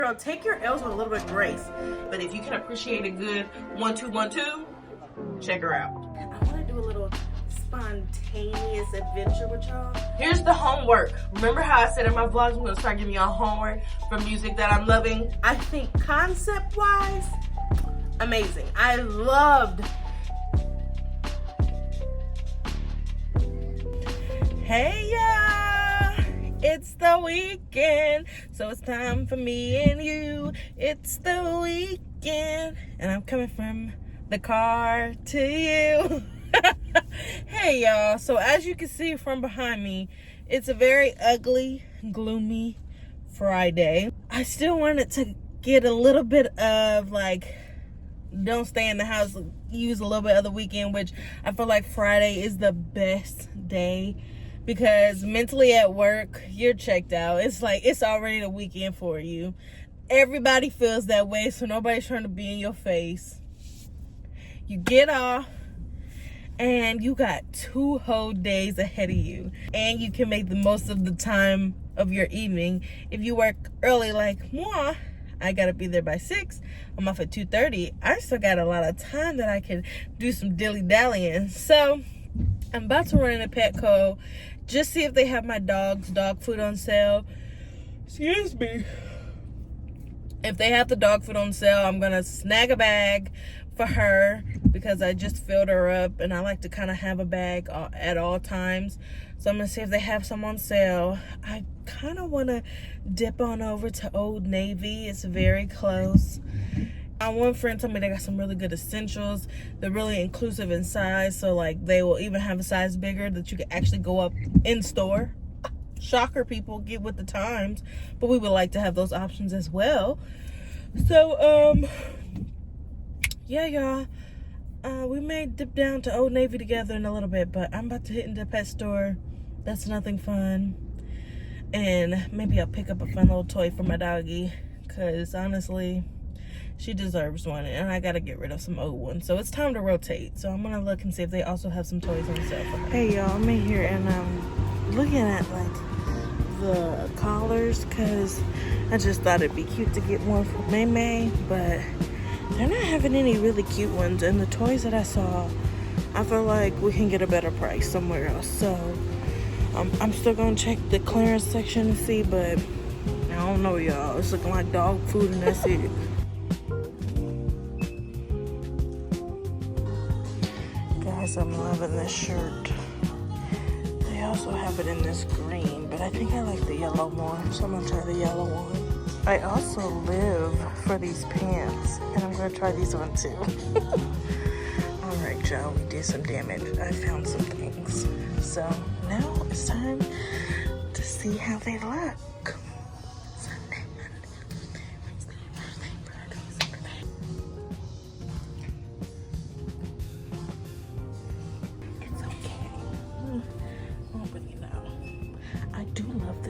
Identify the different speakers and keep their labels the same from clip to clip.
Speaker 1: Girl, take your L's with a little bit of grace. But if you can appreciate a good 1-2-1-2, check her out. I want to do a little spontaneous adventure with y'all. Here's the homework. Remember how I said in my vlogs, I'm going to start giving y'all homework for music that I'm loving? I think concept-wise, amazing. I loved. Hey, y'all. It's the weekend, so it's time for me and you. It's the weekend, and I'm coming from the car to you. Hey, y'all. So as you can see from behind me, it's a very ugly, gloomy Friday. I still wanted to get a little bit of like, don't stay in the house, use a little bit of the weekend, which I feel like Friday is the best day. Because mentally at work, you're checked out. It's like, it's already the weekend for you. Everybody feels that way, so nobody's trying to be in your face. You get off, and you got 2 whole days ahead of you. And you can make the most of the time of your evening. If you work early like moi, I gotta be there by 6. I'm off at 2:30. I still got a lot of time that I can do some dilly-dallying. So, I'm about to run into Petco, just see if they have my dog's dog food on sale. Excuse me. If they have the dog food on sale, I'm going to snag a bag for her because I just filled her up and I like to kind of have a bag at all times. So I'm going to see if they have some on sale. I kind of want to dip on over to Old Navy. It's very close. One friend told me they got some really good essentials. They're really inclusive in size, so like they will even have a size bigger that you can actually go up in store. Shocker, people, get with the times, but we would like to have those options as well. So yeah, y'all, we may dip down to Old Navy together in a little bit, but I'm about to hit into the pet store. That's nothing fun, and maybe I'll pick up a fun little toy for my doggy, because honestly, she deserves one, and I gotta get rid of some old ones. So it's time to rotate. So I'm gonna look and see if they also have some toys on sale for her. Hey, y'all, I'm in here and I'm looking at like the collars, because I just thought it'd be cute to get one for May May, but they're not having any really cute ones. And the toys that I saw, I feel like we can get a better price somewhere else. So I'm still gonna check the clearance section and see, but I don't know, y'all. It's looking like dog food and that's it. I'm loving this shirt. They also have it in this green, but I think I like the yellow more, so I'm gonna try the yellow one. I also live for these pants, and I'm gonna try these on too. All right, y'all, we did some damage. I found some things. So now it's time to see how they look.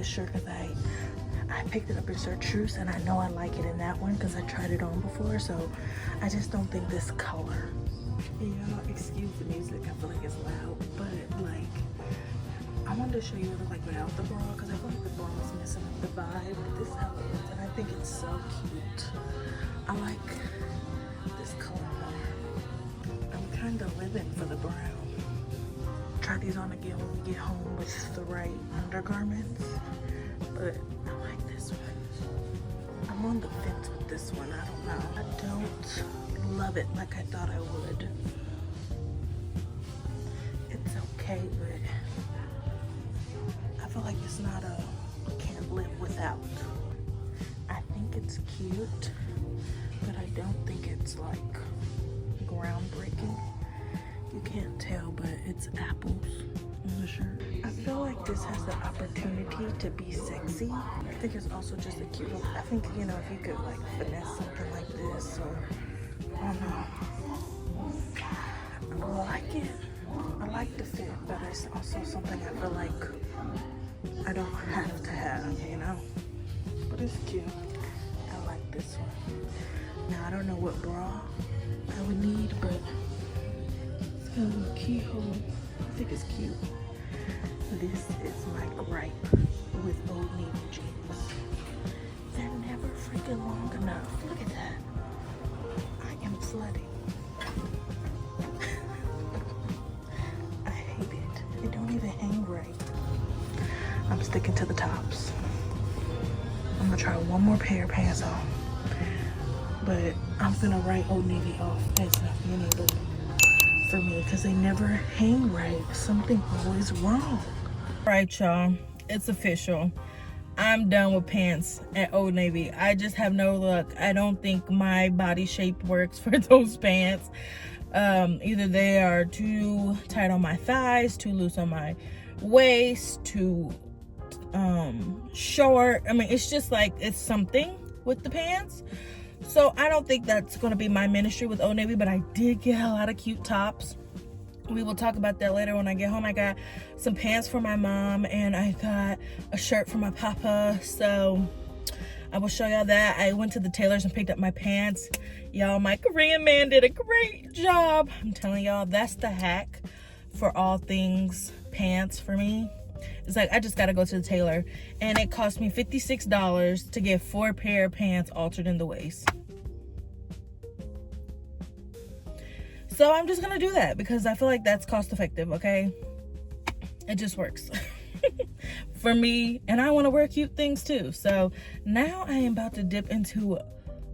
Speaker 1: Shirt because I picked it up in chartreuse, and I know I like it in that one because I tried it on before. So I just don't think this color. Y'all, excuse the music. I feel like it's loud, but like I wanted to show you what it looked like without the bra, because I feel like the bra was messing up the vibe. But this is how it is, and I think it's so cute. I like this color more. I'm kind of living for the brown. Try these on again when we get home with the right undergarments, but I like this one. I'm on the fence with this one. I don't know. I don't love it like I thought I would. It's okay, but I feel like it's not a can't live without. I think it's cute, but I don't think it's like groundbreaking. You can't tell, but it's apples on the shirt. I feel like this has the opportunity to be sexy. I think it's also just a cute look. I think, you know, if you could like finesse something like this, or I don't know. I like it. I like the fit, but it's also something I feel like I don't have to have, you know? But it's cute. I like this one. Now, I don't know what bra I would need, but it's got a little keyhole. I think it's cute. This is my gripe with Old Navy jeans. They're never freaking long enough. Look at that. I am flooding. I hate it. It don't even hang right. I'm sticking to the tops. I'm gonna try one more pair of pants on. But I'm gonna write Old Navy off as not being able for me because they never hang right. Something always wrong. All right, y'all. It's official. I'm done with pants at Old Navy. I just have no luck. I don't think my body shape works for those pants. Either they are too tight on my thighs, too loose on my waist, too short. I mean, it's just like it's something with the pants. So I don't think that's going to be my ministry with Old Navy, but I did get a lot of cute tops. We will talk about that later when I get home. I got some pants for my mom and I got a shirt for my papa. So I will show y'all that. I went to the tailor's and picked up my pants. Y'all, my Korean man did a great job. I'm telling y'all, that's the hack for all things pants for me. It's like I just got to go to the tailor and it cost me $56 to get 4 pair of pants altered in the waist. So I'm just gonna do that because I feel like that's cost effective, okay? It just works for me, and I want to wear cute things too. So now I am about to dip into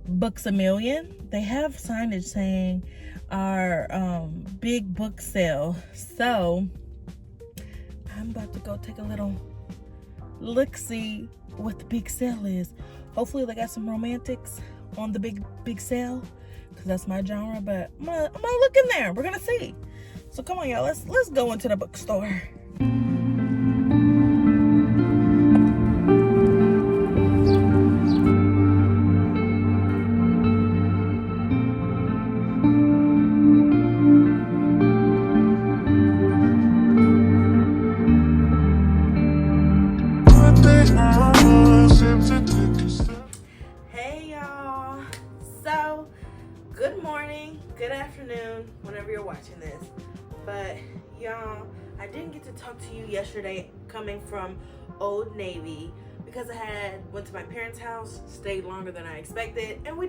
Speaker 1: Books A Million. They have signage saying our big book sale. So I'm about to go take a little look-see what the big sale is. Hopefully they got some romantics on the big sale, because that's my genre. But I'm gonna look in there. We're gonna see. So come on, y'all. Let's go into the bookstore. Hey y'all. So good morning, good afternoon, whenever you're watching this. But y'all, I didn't get to talk to you yesterday coming from Old Navy because I went to my parents' house, stayed longer than I expected, and we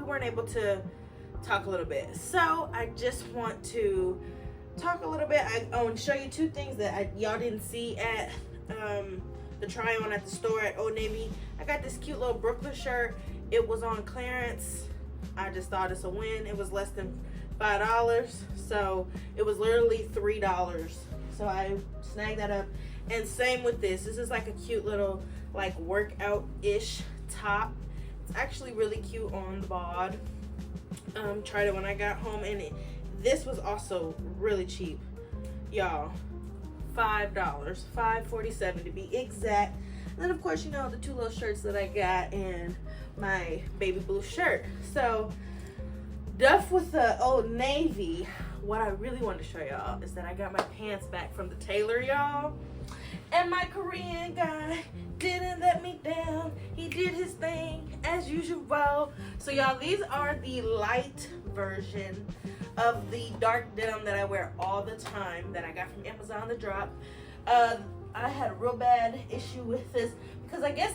Speaker 1: weren't able to talk a little bit. So I just want to talk a little bit. I want to show you 2 things that y'all didn't see at the try on at the store at Old Navy. I got this cute little Brooklyn shirt. It was on clearance. I just thought it's a win. It was less than $5, so it was literally $3. So I snagged that up. And same with this. This is like a cute little like workout-ish top. It's actually really cute on the bod. Tried it when I got home, and this was also really cheap, y'all. $5, $5.47 to be exact. And then of course, you know, the 2 little shirts that I got and my baby blue shirt. So duff with the Old Navy. What I really wanted to show y'all is that I got my pants back from the tailor, y'all. And my Korean guy didn't let me down. He did his thing as usual. So y'all, these are the light version of the dark denim that I wear all the time that I got from Amazon, the drop. I had a real bad issue with this because I guess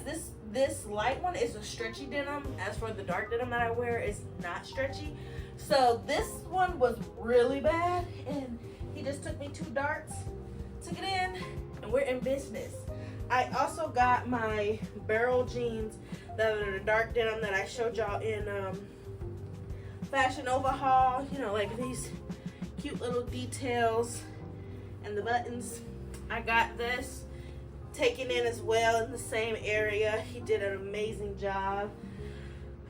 Speaker 1: this light one is a stretchy denim. As for the dark denim that I wear, is not stretchy. So this one was really bad, and he just took me 2 darts, took it in, and we're in business. I also got my barrel jeans that are the dark denim that I showed y'all in Fashion Overhaul. You know, like these cute little details and the buttons. I got this taken in as well in the same area. He did an amazing job.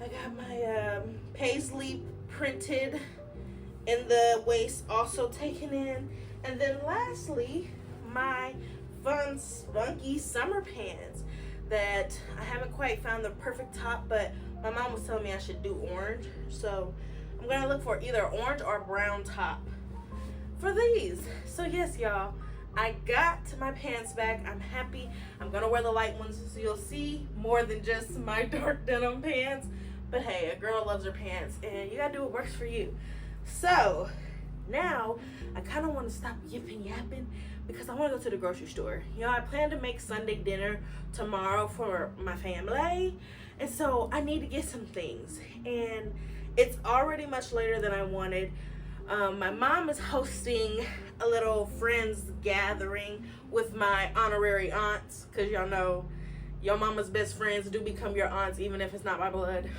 Speaker 1: I got my paisley printed in the waist also taken in. And then lastly, my fun spunky summer pants that I haven't quite found the perfect top, but my mom was telling me I should do orange. So I'm gonna look for either orange or brown top for these. So yes, y'all, I got my pants back. I'm happy. I'm gonna wear the light ones so you'll see more than just my dark denim pants. But hey, a girl loves her pants and you gotta do what works for you. So now I kind of want to stop yapping because I want to go to the grocery store. You know, I plan to make Sunday dinner tomorrow for my family, And so I need to get some things, and it's already much later than I wanted. My mom is hosting a little friends gathering with my honorary aunts, because y'all know your mama's best friends do become your aunts even if it's not by blood.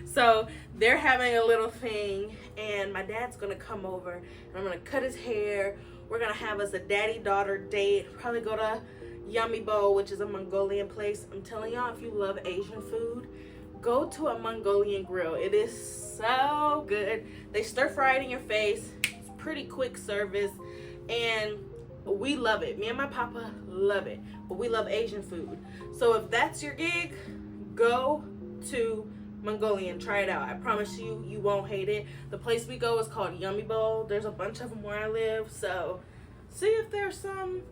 Speaker 1: So they're having a little thing, and my dad's gonna come over, and I'm gonna cut his hair. We're gonna have us a daddy-daughter date, probably go to Yummy Bowl, which is a Mongolian place. I'm telling y'all, if you love Asian food, go to a Mongolian grill. It is so good. They stir fry it in your face. It's pretty quick service, and we love it. Me and my papa love it, but we love Asian food. So if that's your gig, go to Mongolian. Try it out. I promise you, you won't hate it. The place we go is called Yummy Bowl. There's a bunch of them where I live, so see if there's some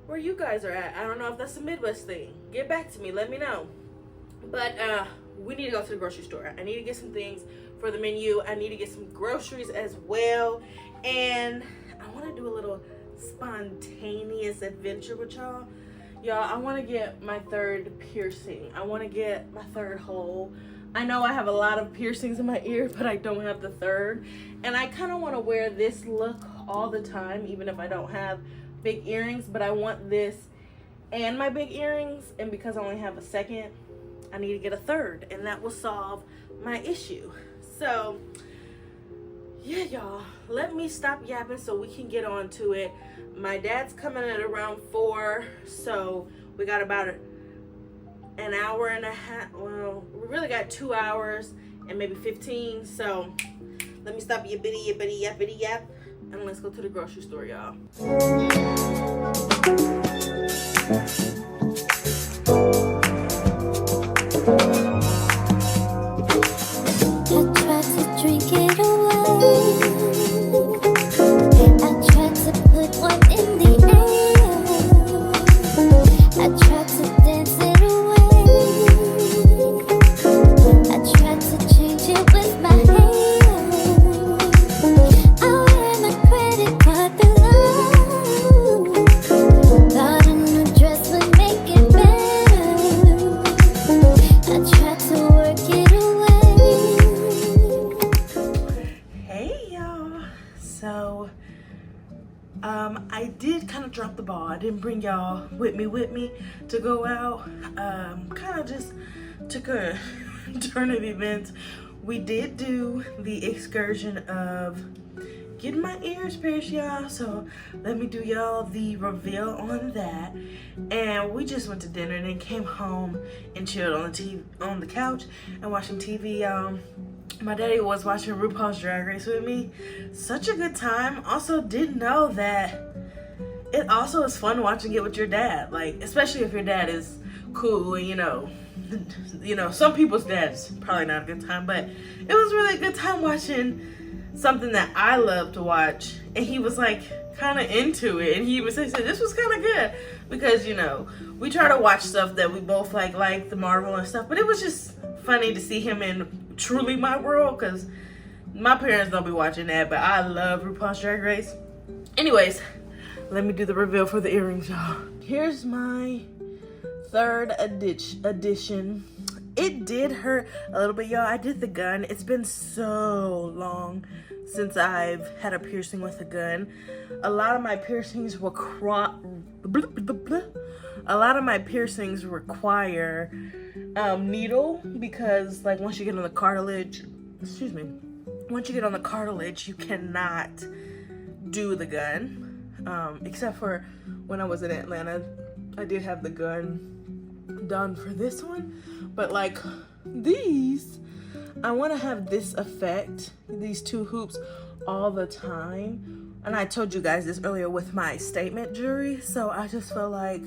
Speaker 1: where you guys are at. I don't know if that's a Midwest thing. Get back to me. Let me know. But we need to go to the grocery store. I need to get some things for the menu. I need to get some groceries as well. And I want to do a little spontaneous adventure with y'all. Y'all, I want to get my third piercing. I want to get my third hole. I know I have a lot of piercings in my ear, but I don't have the third. And I kind of want to wear this look all the time, even if I don't have big earrings. But I want this and my big earrings. And because I only have a second, I need to get a third. And that will solve my issue. So, yeah, y'all. Let me stop yapping so we can get on to it. My dad's coming at around 4. So, we got about an hour and a half. Well, we really got 2 hours and maybe 15. So let me stop yippity yap, and let's go to the grocery store, y'all.
Speaker 2: I tried to drink it away. I tried to put one in the air. I tried to dance it away. I tried to change it with my hand. I wear my credit card below. Thought a new dress would make it better. I tried to work it away.
Speaker 1: Hey, y'all. So I did kind of drop the ball. I didn't bring y'all with me to go out. Kind of just took a turn of events. We did do the excursion of getting my ears pierced, y'all. So let me do y'all the reveal on that. And we just went to dinner and then came home and chilled on the couch and watching TV, y'all. My daddy was watching Rupaul's Drag Race with me. Such a good time. Also didn't know that it also is fun watching it with your dad. Like, especially if your dad is cool and you know, some people's dads probably not a good time, but it was really a good time watching something that I love to watch. And he was like kind of into it, and he even said this was kind of good because, you know, we try to watch stuff that we both like the Marvel and stuff, but it was just funny to see him in truly my world, because my parents don't be watching that, but I love RuPaul's Drag Race. Anyways, let me do the reveal for the earrings, y'all. Here's my third edition. It did hurt a little bit, y'all. I did the gun. It's been so long since I've had a piercing with a gun. A lot of my piercings require needle, because like once you get on the cartilage, you cannot do the gun. Except for when I was in Atlanta, I did have the gun done for this one. But like these, I want to have this effect, these two hoops all the time. And I told you guys this earlier with my statement jewelry. So I just feel like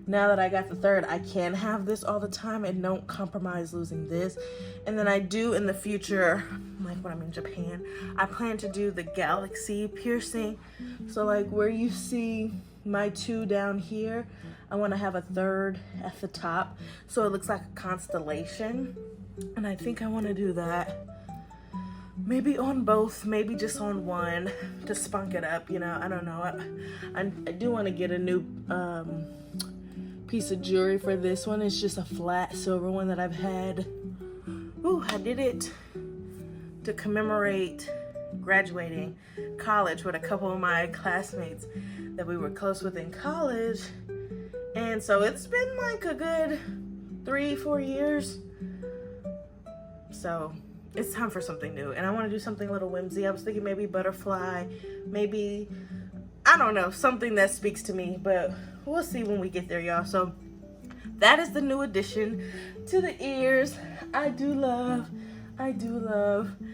Speaker 1: now that I got the third, I can have this all the time and don't compromise losing this. And then I do in the future, like when I'm in Japan, I plan to do the galaxy piercing. So like where you see my two down here, I want to have a third at the top so it looks like a constellation. And I think I want to do that maybe on both, maybe just on one to spunk it up, you know. I don't know. I do want to get a new piece of jewelry for this one. It's just a flat silver one that I've had. Ooh, I did it to commemorate graduating college with a couple of my classmates that we were close with in college. And so it's been like a good 3-4 years. So it's time for something new. And I want to do something a little whimsy. I was thinking maybe butterfly, maybe, I don't know, something that speaks to me, but we'll see when we get there, y'all. So that is the new addition to the ears. I do love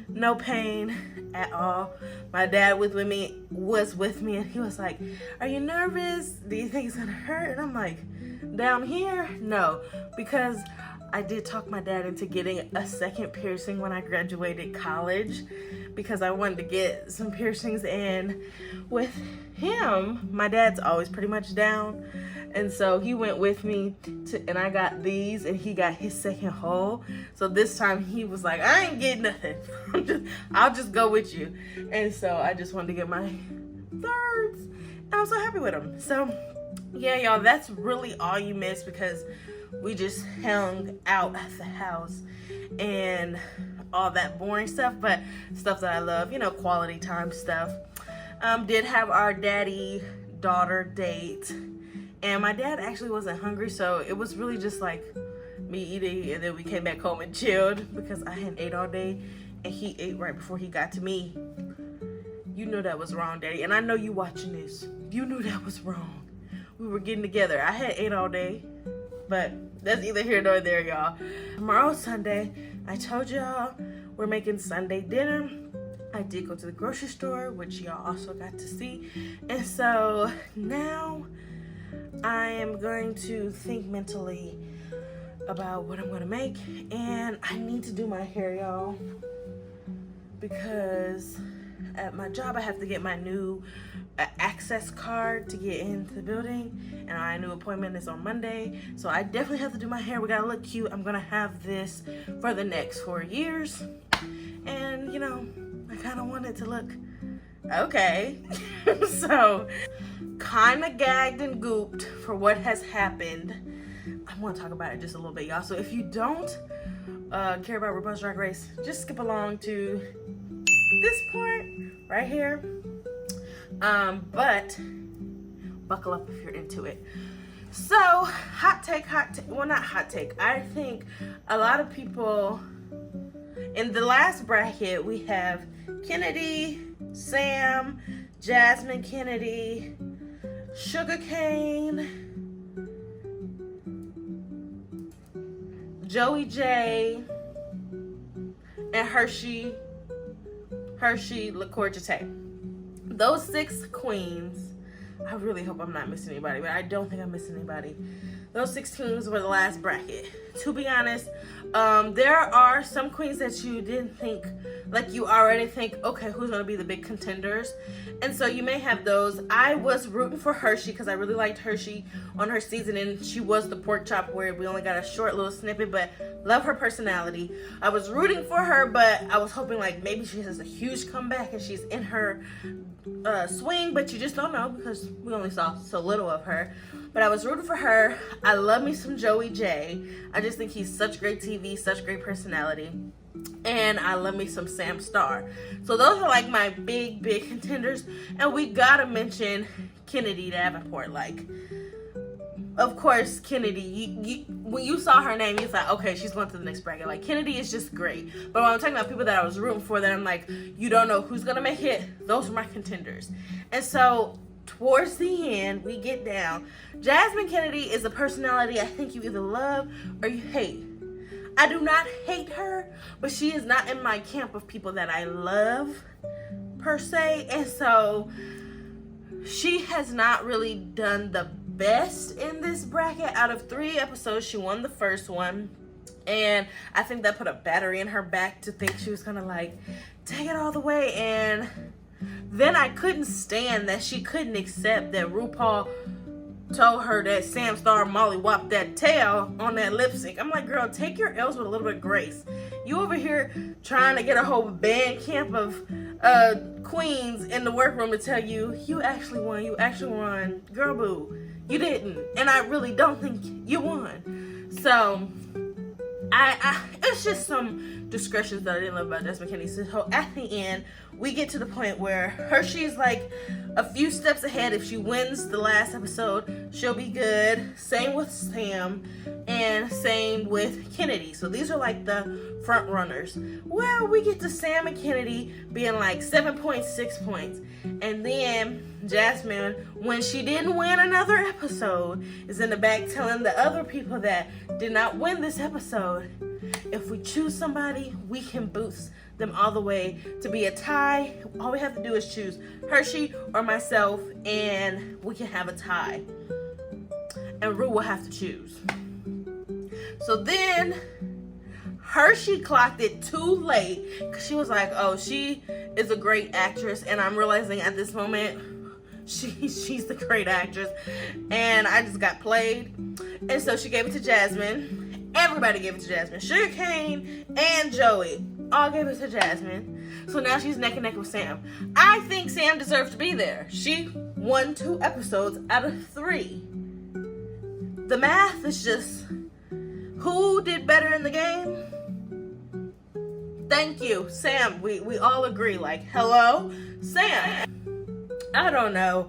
Speaker 1: no pain at all. My dad was with me and he was like, are you nervous? Do you think it's gonna hurt? And I'm like, down here? No, because I did talk my dad into getting a second piercing when I graduated college because I wanted to get some piercings, and with him, my dad's always pretty much down. And so he went with me and I got these and he got his second hole. So this time he was like, I ain't getting nothing. I'll just go with you. And so I just wanted to get my thirds. And I'm so happy with them. So yeah, y'all, that's really all you missed because we just hung out at the house and all that boring stuff, but stuff that I love, you know, quality time stuff. Did have our daddy-daughter date. And my dad actually wasn't hungry, so it was really just like me eating, and then we came back home and chilled because I hadn't ate all day, and he ate right before he got to me. You know that was wrong, Daddy, and I know you watching this. You knew that was wrong. We were getting together. I had ate all day, but that's either here nor there, y'all. Tomorrow's Sunday. I told y'all we're making Sunday dinner. I did go to the grocery store, which y'all also got to see, and so now I am going to think mentally about what I'm gonna make, and I need to do my hair, y'all, because at my job I have to get my new access card to get into the building, and my new appointment is on Monday, so I definitely have to do my hair. We gotta look cute. I'm gonna have this for the next 4 years, and you know, I kind of want it to look okay. So kind of gagged and gooped for what has happened. I want to talk about it just a little bit, y'all. So if you don't care about RuPaul's Drag Race, just skip along to this part right here. But buckle up if you're into it. So hot take, well, not hot take. I think a lot of people in the last bracket, we have Kennedy, Sam, Jasmine Kennedy, Sugarcane, Joey J, and Hershey LaCourgette. Those 6 queens, I really hope I'm not missing anybody, but I don't think I'm missing anybody. Those 6 queens were the last bracket. To be honest, there are some queens that you didn't think, like you already think, okay, who's gonna be the big contenders? And so you may have those. I was rooting for Hershey because I really liked Hershey on her season, and she was the pork chop where we only got a short little snippet, but love her personality. I was rooting for her, but I was hoping like maybe she has a huge comeback and she's in her swing, but you just don't know because we only saw so little of her. But I was rooting for her. I love me some Joey J. I just think he's such great TV, such great personality. And I love me some Sam Starr. So those are like my big contenders. And we gotta mention Kennedy Davenport. Like, of course, Kennedy, when you saw her name, you thought, okay, she's going to the next bracket. Like, Kennedy is just great. But when I'm talking about people that I was rooting for, that I'm like, you don't know who's gonna make it, those are my contenders. And so towards the end, we get down. Jasmine Kennedy is a personality I think you either love or you hate. I do not hate her, but she is not in my camp of people that I love, per se. And so she has not really done the best in this bracket. Out of 3 episodes, she won the first one. And I think that put a battery in her back to think she was gonna like take it all the way. And then I couldn't stand that she couldn't accept that RuPaul told her that Sam Starr Molly whopped that tail on that lip sync. I'm like, girl, take your L's with a little bit of grace. You over here trying to get a whole band camp of queens in the workroom to tell you, you actually won. Girl, boo. You didn't, and I really don't think you won. So it's just some discretions that I didn't love about Jess McKinney. So at the end, we get to the point where Hershey's like a few steps ahead. If she wins the last episode, she'll be good. Same with Sam, and same with Kennedy. So these are like the front runners. Well, we get to Sam and Kennedy being like 7.6 points. And then Jasmine, when she didn't win another episode, is in the back telling the other people that did not win this episode, if we choose somebody, we can boost them all the way to be a tie. All we have to do is choose Hershey or myself, and we can have a tie. And Rue will have to choose. So then Hershey clocked it too late because she was like, oh, she is a great actress, and I'm realizing at this moment she's the great actress, and I just got played. And so she gave it to Jasmine. Everybody gave it to Jasmine. Sugarcane and Joey all gave it to Jasmine. So now she's neck and neck with Sam. I think Sam deserves to be there. She won 2 episodes out of 3. The math is just, who did better in the game? Thank you, Sam. We all agree. Like, hello, Sam. I don't know.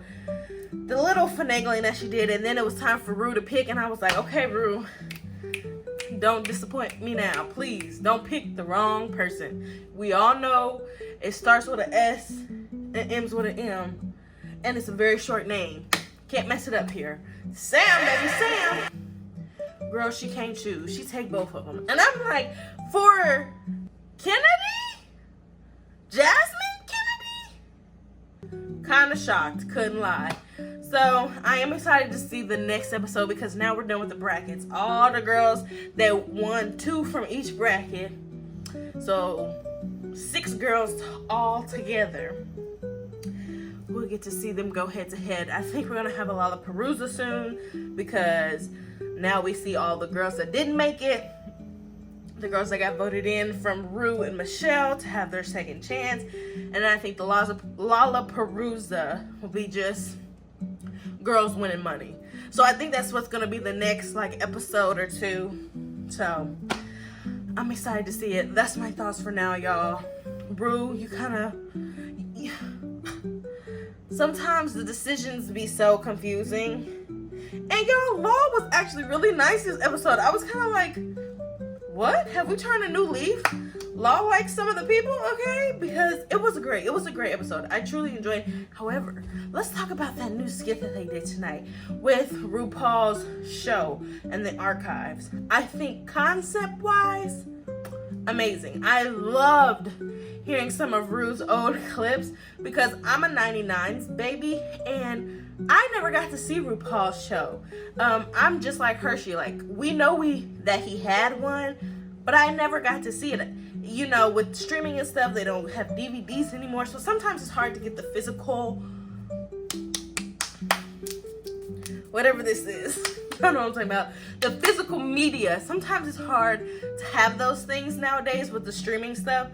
Speaker 1: The little finagling that she did, and then it was time for Rue to pick, and I was like, okay, Rue, don't disappoint me now. Please, don't pick the wrong person. We all know it starts with an S and ends with an M, and it's a very short name. Can't mess it up here. Sam, baby, Sam. Girl, she can't choose. She take both of them. And I'm like, for Kennedy? Jasmine Kennedy? Kind of shocked, couldn't lie. So I am excited to see the next episode because now we're done with the brackets. All the girls that won 2 from each bracket. So 6 girls all together. We'll get to see them go head to head. I think we're gonna have a lot of Lollapalooza soon because now we see all the girls that didn't make it. The girls that got voted in from Rue and Michelle to have their second chance. And I think the Lollapalooza will be just girls winning money. So I think that's what's gonna be the next like episode or 2. So I'm excited to see it. That's my thoughts for now, y'all. Rue, you sometimes the decisions be so confusing. And y'all, Law was actually really nice this episode. I was kind of like, what? Have we turned a new leaf? Law likes some of the people, okay? Because it was a great episode. I truly enjoyed it. However, let's talk about that new skit that they did tonight with Rupaul's show and the archives. I think concept-wise, amazing. I loved hearing some of Rue's old clips because I'm a 99s baby and I never got to see Rupaul's show. I'm just like Hershey. Like, we know that he had one, but I never got to see it. You know, with streaming and stuff, they don't have DVDs anymore, so sometimes it's hard to get the physical, whatever this is. I don't know what I'm talking about. The physical media. Sometimes it's hard to have those things nowadays with the streaming stuff.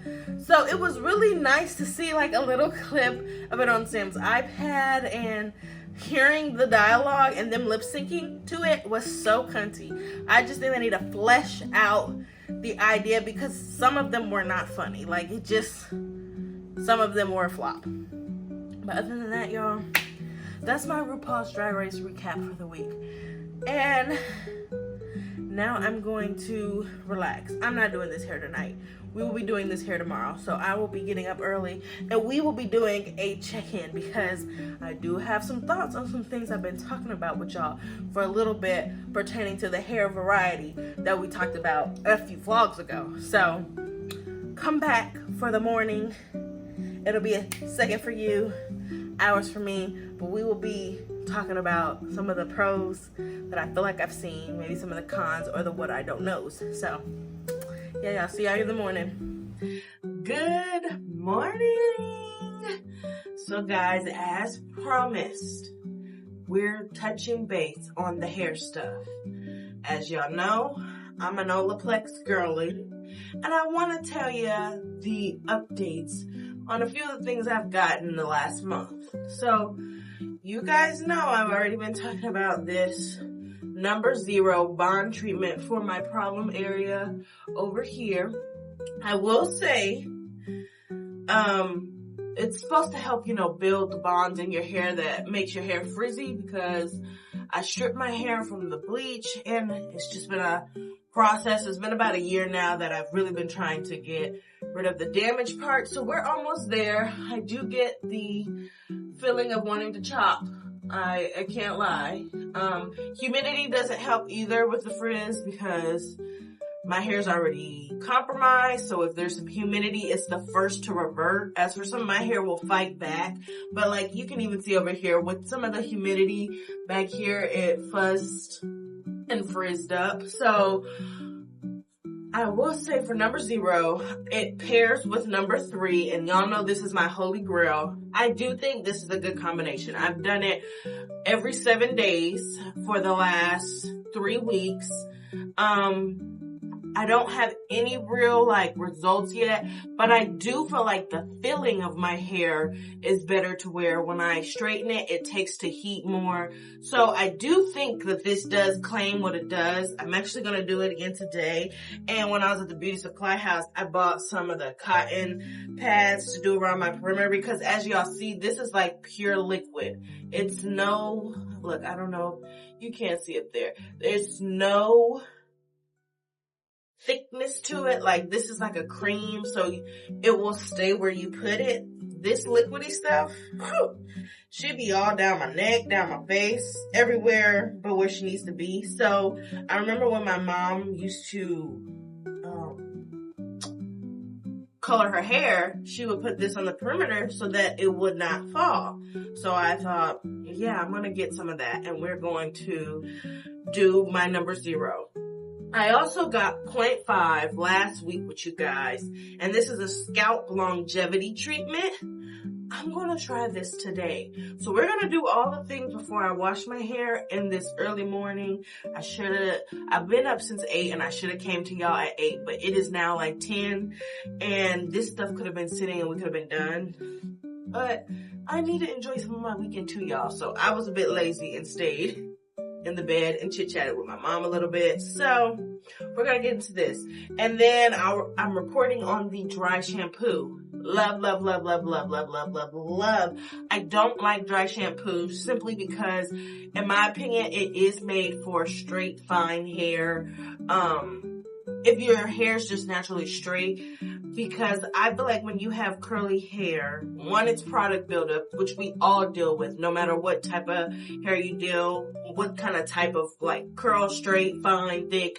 Speaker 1: So it was really nice to see like a little clip of it on Sam's iPad, and hearing the dialogue and them lip syncing to it was so cunty. I just think they need to flesh out the idea because some of them were not funny. Like, some of them were a flop. But other than that, y'all, that's my RuPaul's Drag Race recap for the week. And now I'm going to relax. I'm not doing this hair tonight. We will be doing this hair tomorrow. So I will be getting up early and we will be doing a check-in because I do have some thoughts on some things I've been talking about with y'all for a little bit pertaining to the hair variety that we talked about a few vlogs ago. So come back for the morning. It'll be a second for you, hours for me, but we will be talking about some of the pros that I feel like I've seen, maybe some of the cons or the what I don't knows. So yeah, y'all, see y'all in the morning. Good morning. So guys, as promised, we're touching base on the hair stuff. As y'all know, I'm an Olaplex girly, and I want to tell you the updates on a few of the things I've gotten in the last month. So you guys know I've already been talking about this No. 0 bond treatment for my problem area over here. I will say, it's supposed to help, build the bonds in your hair that makes your hair frizzy, because I stripped my hair from the bleach and it's just been a process. It's been about a year now that I've really been trying to get rid of the damaged part. So we're almost there. I do get the feeling of wanting to chop. I can't lie. Humidity doesn't help either with the frizz, because my hair's already compromised. So if there's some humidity, it's the first to revert. As for some, my hair will fight back. But like you can even see over here with some of the humidity back here, it fuzzed and frizzed up. So I will say for No. 0, it pairs with No. 3, and y'all know this is my holy grail. I do think this is a good combination. I've done it every 7 days for the last 3 weeks. I don't have any real results yet, but I do feel like the feeling of my hair is better to where when I straighten it, it takes to heat more. So I do think that this does claim what it does. I'm actually going to do it again today. And when I was at the beauty supply house, I bought some of the cotton pads to do around my perimeter, because as y'all see, this is like pure liquid. It's no, look, I don't know, you can't see it there. There's no thickness to it. Like this is like a cream, so it will stay where you put it. This liquidy stuff, should be all down my neck, down my face, everywhere but where she needs to be. So I remember when my mom used to color her hair, she would put this on the perimeter so that it would not fall. So I thought, yeah, I'm gonna get some of that, and we're going to do my No. 0. I also got 0.5 last week with you guys, and this is a scalp longevity treatment. I'm going to try this today. So we're going to do all the things before I wash my hair in this early morning. I've been up since 8, and I should have came to y'all at 8, but it is now like 10, and this stuff could have been sitting and we could have been done. But I need to enjoy some of my weekend too, y'all. So I was a bit lazy and stayed in the bed and chit-chatted with my mom a little bit. So we're gonna get into this. And then I'm reporting on the dry shampoo. Love, love, love, love, love, love, love, love, love. I don't like dry shampoo simply because, in my opinion, it is made for straight, fine hair. If your hair is just naturally straight, because I feel like when you have curly hair, one, it's product buildup, which we all deal with, no matter what type of hair you deal, what kind of type of curl, straight, fine, thick,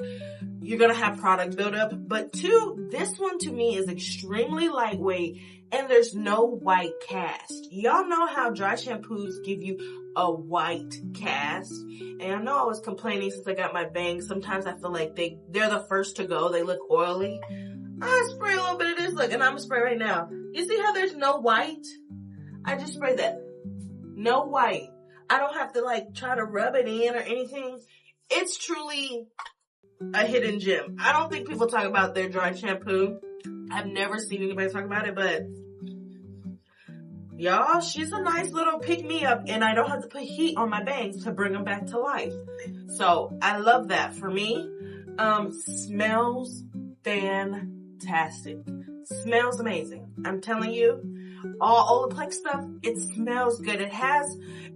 Speaker 1: you're gonna have product buildup. But 2, this one to me is extremely lightweight, and there's no white cast. Y'all know how dry shampoos give you a white cast, and I know I was complaining since I got my bangs. Sometimes I feel like they're the first to go. They look oily. I spray a little bit of this, look, and I'm gonna spray right now. You see how there's no white? I just sprayed that. No white. I don't have to try to rub it in or anything. It's truly a hidden gem. I don't think people talk about their dry shampoo. I've never seen anybody talk about it, but y'all, she's a nice little pick-me-up, and I don't have to put heat on my bangs to bring them back to life. So I love that. For me, smells fantastic. Smells amazing. I'm telling you, all Olaplex stuff, it smells good.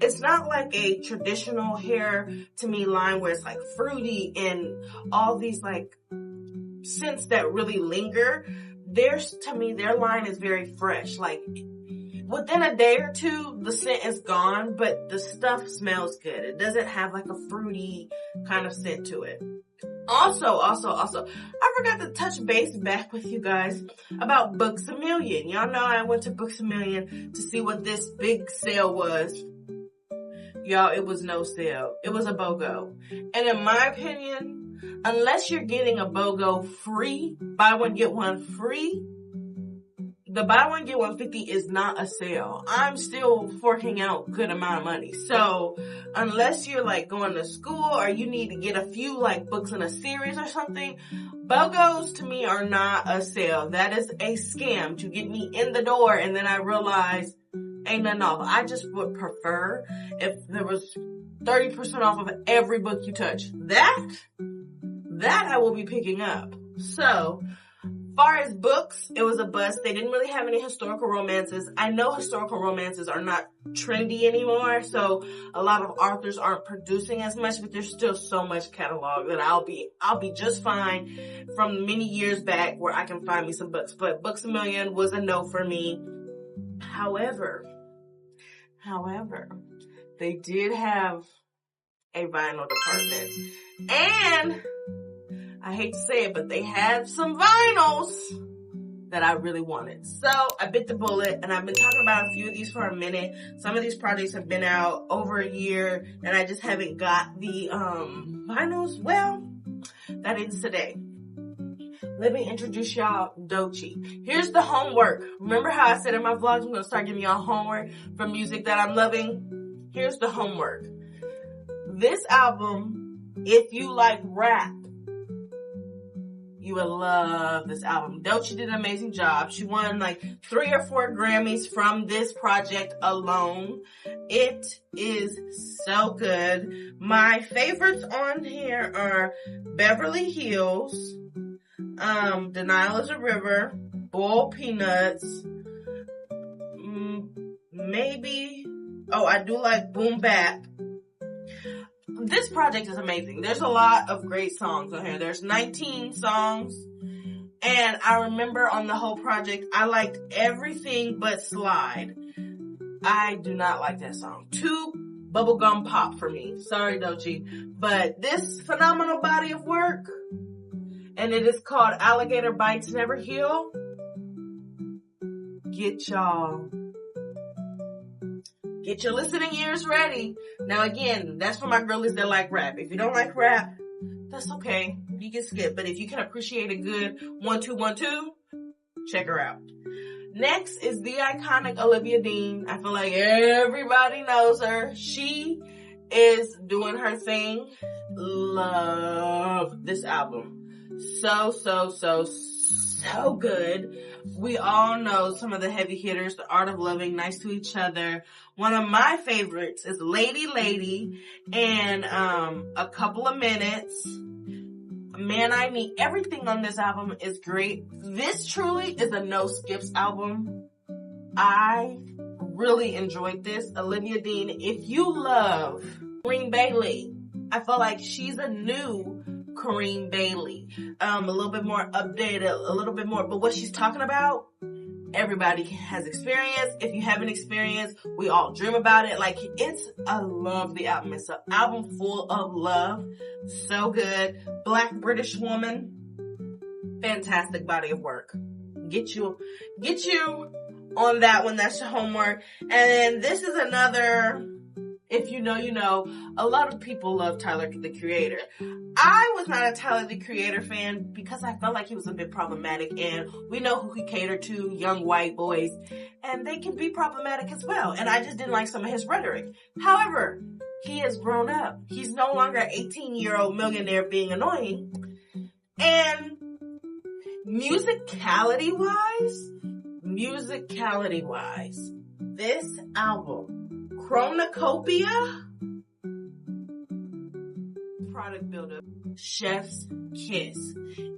Speaker 1: It's not like a traditional hair to me line where it's fruity and all these scents that really linger. To me, their line is very fresh. Within a day or 2, the scent is gone, but the stuff smells good. It doesn't have a fruity kind of scent to it. Also, I forgot to touch base back with you guys about Books A Million. Y'all know I went to Books A Million to see what this big sale was. Y'all, it was no sale. It was a BOGO. And in my opinion, unless you're getting a BOGO free, buy one, get one free, the buy one, get one 50 is not a sale. I'm still forking out good amount of money. So unless you're going to school or you need to get a few books in a series or something, BOGOs to me are not a sale. That is a scam to get me in the door, and then I realize ain't nothing off. I just would prefer if there was 30% off of every book you touch. That I will be picking up. So, far as books, it was a bust. They didn't really have any historical romances. I know historical romances are not trendy anymore, so a lot of authors aren't producing as much, but there's still so much catalog that I'll be just fine from many years back where I can find me some books. But Books A Million was a no for me. However, they did have a vinyl department. And I hate to say it, but they had some vinyls that I really wanted. So I bit the bullet, and I've been talking about a few of these for a minute. Some of these projects have been out over a year, and I just haven't got the vinyls. Well, that ends today. Let me introduce y'all Doechii. Here's the homework. Remember how I said in my vlogs, I'm going to start giving y'all homework for music that I'm loving? Here's the homework. This album, if you like rap, you will love this album. Doechii did an amazing job. She won like 3 or 4 Grammys from this project alone. It is so good. My favorites on here are Beverly Hills, Denial is a River, Boiled Peanuts, maybe, I do like Boom Bap. This project is amazing. There's a lot of great songs on here. There's 19 songs. And I remember on the whole project, I liked everything but Slide. I do not like that song. Too bubblegum pop for me. Sorry, Doechii. But this phenomenal body of work, and it is called Alligator Bites Never Heal. Get your listening ears ready. Now again, that's for my girlies that like rap. If you don't like rap, that's okay. You can skip. But if you can appreciate a good 1-2-1-2, check her out. Next is the iconic Olivia Dean. I feel like everybody knows her. She is doing her thing. Love this album. So good. We all know some of the heavy hitters, The Art of Loving, Nice to Each Other. One of my favorites is Lady, and A Couple of Minutes. Man, I Need. Everything on this album is great. This truly is a no skips album. I really enjoyed this. Olivia Dean, if you love Corinne Bailey, I feel like she's a new Corinne Bailey. A little bit more updated, a little bit more, but what she's talking about, everybody has experience. If you haven't experienced, we all dream about it. Like, I love the album. It's an album full of love. So good. Black British Woman. Fantastic body of work. Get you on that one. That's your homework. And then this is another, if you know, you know, a lot of people love Tyler, the Creator. I was not a Tyler, the Creator fan because I felt like he was a bit problematic, and we know who he catered to, young white boys, and they can be problematic as well. And I just didn't like some of his rhetoric. However, he has grown up. He's no longer an 18-year-old millionaire being annoying. And musicality-wise, this album, Chronocopia, product builder, chef's kiss.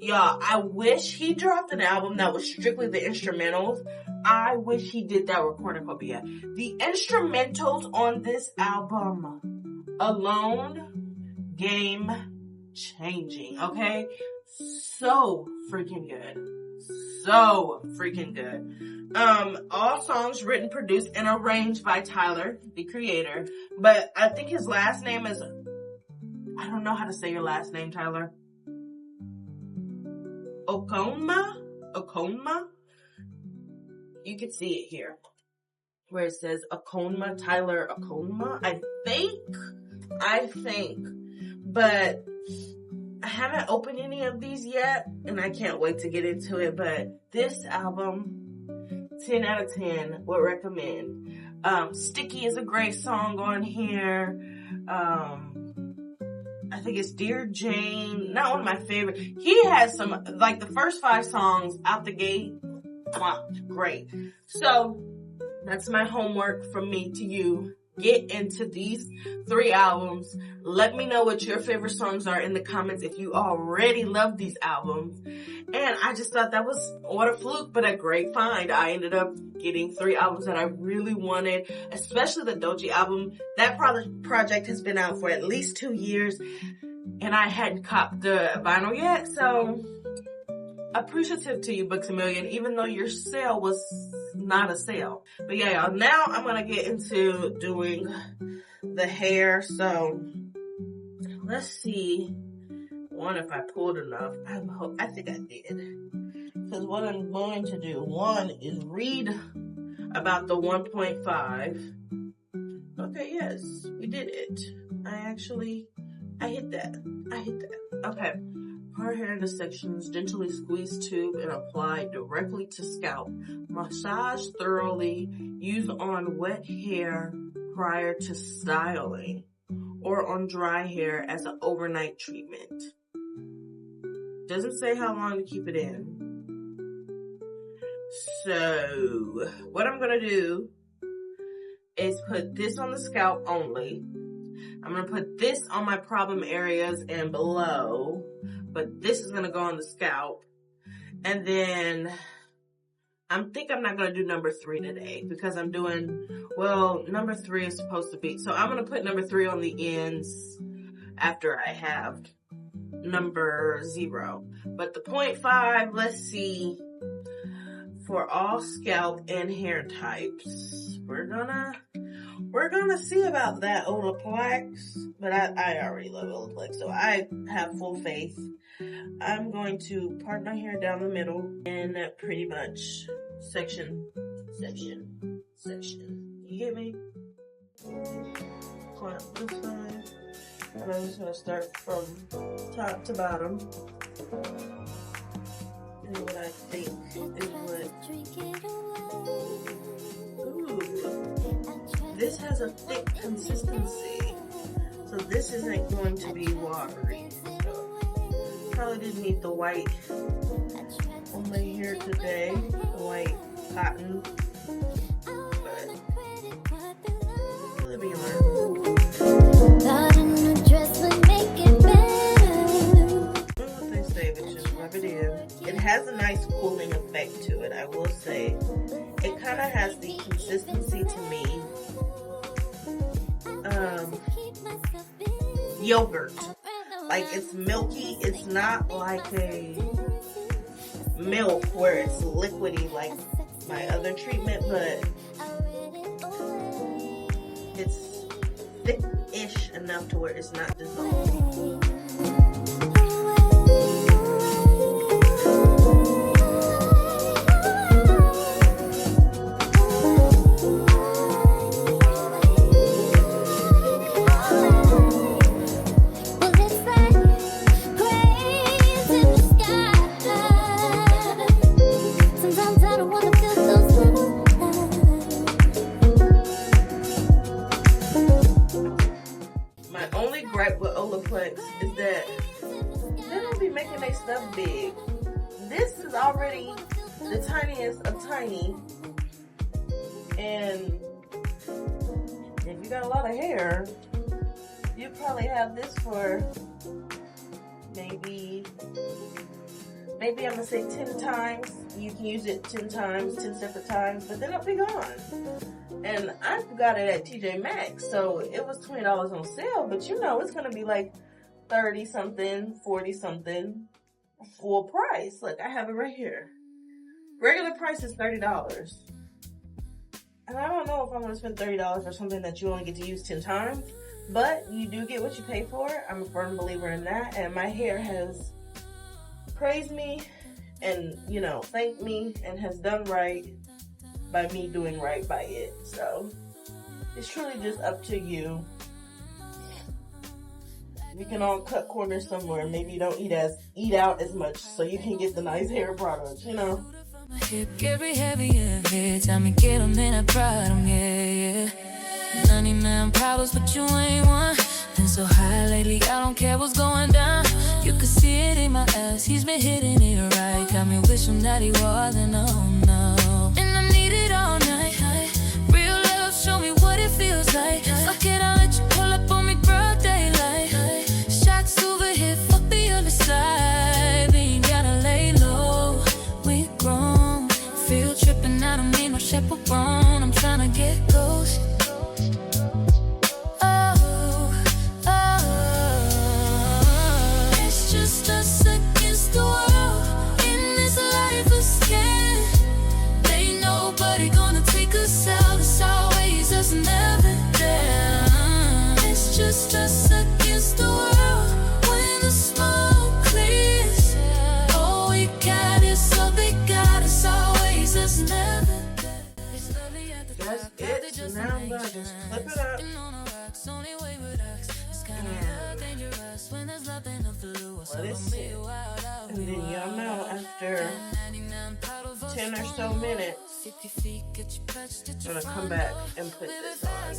Speaker 1: Y'all, I wish he dropped an album that was strictly the instrumentals. I wish he did that with Cornucopia. The instrumentals on this album alone, game changing, okay? So freaking good. All songs written, produced, and arranged by Tyler, the Creator. But I think his last name is, I don't know how to say your last name, Tyler. Okonma? You can see it here, where it says Okonma, Tyler Okonma. I think. But I haven't opened any of these yet, and I can't wait to get into it. But this album, 10 out of 10, would recommend. Sticky is a great song on here. I think it's Dear Jane, not one of my favorite. He has some, like the first 5 songs out the gate, great. So, That's my homework from me to you. Get into these 3 albums. Let me know what your favorite songs are in the comments if you already love these albums. And I just thought that was, what a fluke, but a great find. I ended up getting 3 albums that I really wanted, especially the Doechii album. That project has been out for at least 2 years, and I hadn't copped the vinyl yet. So appreciative to you, Books A Million, even though your sale was not a sale. But yeah, y'all, now I'm gonna get into doing the hair. So let's see, one, if I pulled enough. I think I did, because what I'm going to do, one, is read about the 1.5. Okay, yes, we did it. I hit that. Okay. Part hair into sections, gently squeeze tube and apply directly to scalp. Massage thoroughly. Use on wet hair prior to styling or on dry hair as an overnight treatment. Doesn't say how long to keep it in. So what I'm gonna do is put this on the scalp only. I'm gonna put this on my problem areas and below, but this is gonna go on the scalp. And then I think I'm not gonna do number 3 today because I'm doing, well, number 3 is supposed to be, so I'm gonna put number 3 on the ends after I have number 0. But the 0.5, let's see, for all scalp and hair types, we're gonna see about that Olaplex, but I already love Olaplex, so I have full faith. I'm going to part my hair down the middle and pretty much section. You get me? Clamp this side. And I'm just gonna start from top to bottom. And what I think is what. Ooh. This has a thick consistency, so this isn't going to be watery. So probably didn't need the white on my hair today, the white cotton, but let me learn. What they say, but just rub it in. It has a nice cooling effect to it, I will say. It kind of has the consistency to me. Yogurt. Like, it's milky. It's not like a milk where it's liquidy like my other treatment, but it's thick-ish enough to where it's not dissolving. With Olaplex is that they don't be making their stuff big. This is already the tiniest of tiny, and if you got a lot of hair, you probably have this for maybe I'm gonna say 10 times. You can use it 10 times, 10 separate times, but then it'll be gone. And I got it at TJ Maxx, so it was $20 on sale, but you know it's gonna be like 30 something, 40 something, full price. Look, I have it right here. Regular price is $30. And I don't know if I'm gonna spend $30 for something that you only get to use 10 times, but you do get what you pay for. I'm a firm believer in that, and my hair has praised me and, you know, thanked me and has done right by me doing right by it. So it's truly just up to you. We can all cut corners somewhere. Maybe you don't eat out as much so you can get the nice hair products, you know.
Speaker 2: Every heavy every time you get them in a problem, yeah. 99 problems, but you ain't one. Been so high lately, I don't care what's going down. You can see it in my ass, he's been hitting it right. Got me wishing that he wasn't, oh no. And I need it all night, real trippin', I don't need no chaperone. I'm tryna get close. It's just us against the world in this life of scared. Ain't nobody gonna take us out. It's always us never down. It's just us against the world when the smoke clears. All we got is all they got. It's always us never down.
Speaker 1: That's it. So now I'm gonna just flip it up. Let it sit. And then y'all know after 10 or so minutes, I'm gonna come back and put this on.